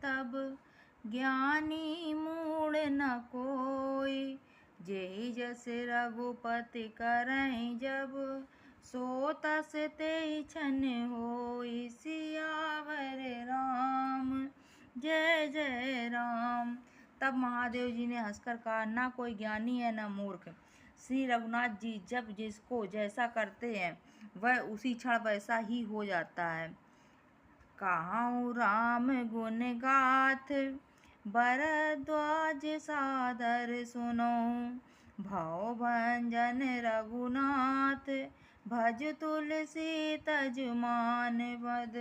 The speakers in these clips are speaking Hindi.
तब, ज्ञानी मूढ़ न कोई। जेहि जस रघुपति करहिं जब, सो तस तेहि छन होई। सियावर राम जय जय राम। तब महादेव जी ने हंसकर कहा, ना कोई ज्ञानी है न मूर्ख। श्री रघुनाथ जी जब जिसको जैसा करते हैं वह उसी क्षण वैसा ही हो जाता है। कहाऊँ राम गुण गाथ, भरद्वाज सादर सुनो। भव भंजन रघुनाथ, भज तुलसी तज मान पद।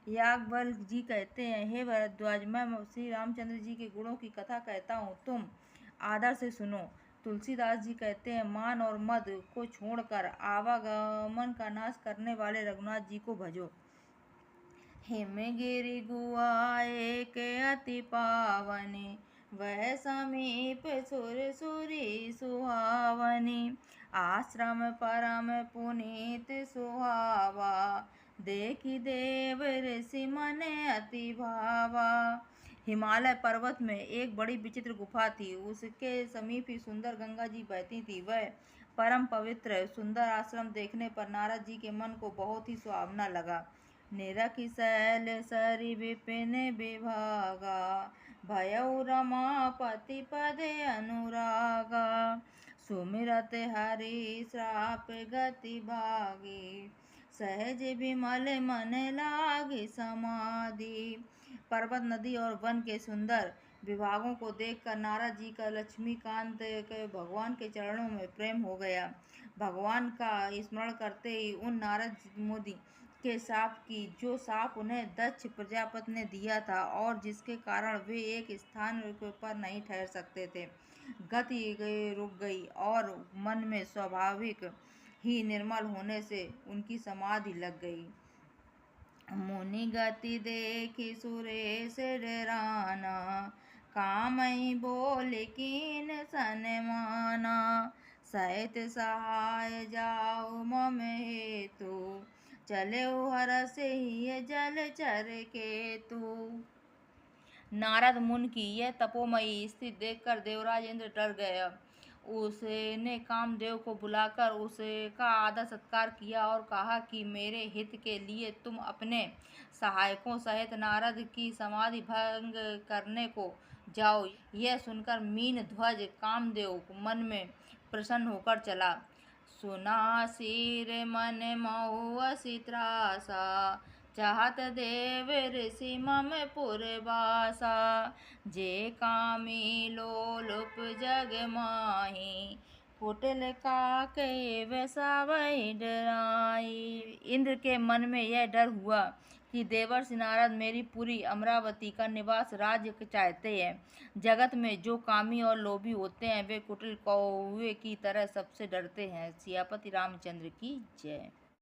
याज्ञवल्क्य जी कहते हैं, हे भरद्वाज, मैं श्री रामचंद्र जी के गुणों की कथा कहता हूँ, तुम आदर से सुनो। तुलसीदास जी कहते हैं, मान और मद को छोड़कर आवागमन का नाश करने वाले रघुनाथ जी को भजो। हिमगिरि गुहा एक अति पावनी, वह समीप सुर सुरी सुहावनी। आश्रम परम पुनीत सुहावा, देखि देव ऋषि मन अति भावा। हिमालय पर्वत में एक बड़ी विचित्र गुफा थी। उसके समीप ही सुंदर गंगा जी बहती थी। वह परम पवित्र सुंदर आश्रम देखने पर नारद जी के मन को बहुत ही सुहावना लगा। निरखि शैल सरि विपिन विभागा, भयउ रमापति पद अनुरागा। सुमिरत हरि श्राप गति भागी, सहज विमल मन लागी समाधि। पर्वत, नदी और वन के सुंदर विभागों को देखकर नारद जी का लक्ष्मीकांत के भगवान के चरणों में प्रेम हो गया। भगवान का स्मरण करते ही उन नारद मुनि के शाप की, जो शाप उन्हें दक्ष प्रजापति ने दिया था और जिसके कारण वे एक स्थान पर नहीं ठहर सकते थे, गति रुक गई और मन में स्वाभाविक ही निर्मल होने से उनकी समाधि लग गई। मुनि गति देखि सुरेश डराना, कामहि बोल कीन सनमाना। सहित सहाय जाऊ मम हेतु, चलेउ हरषि जलचर केतु। नारद मुनि की यह तपोमयी स्थिति देखकर देवराज इंद्र डर गया। उसने कामदेव को बुलाकर उसका आदर सत्कार किया और कहा कि मेरे हित के लिए तुम अपने सहायकों सहित नारद की समाधि भंग करने को जाओ। यह सुनकर मीन ध्वज कामदेव मन में प्रसन्न होकर चला। सुना सिर मन मऊ असी त्रासा, चाहत देव ऋषि मम पुरवासा। जे कामी लोलुप जग माही, कुटिल काके वसावहि डराई। इंद्र के मन में यह डर हुआ कि देवर्षि नारद मेरी पुरी अमरावती का निवास राज्य चाहते हैं। जगत में जो कामी और लोभी होते हैं वे कुटिल कौवे की तरह सबसे डरते हैं। सियापति रामचंद्र की जय।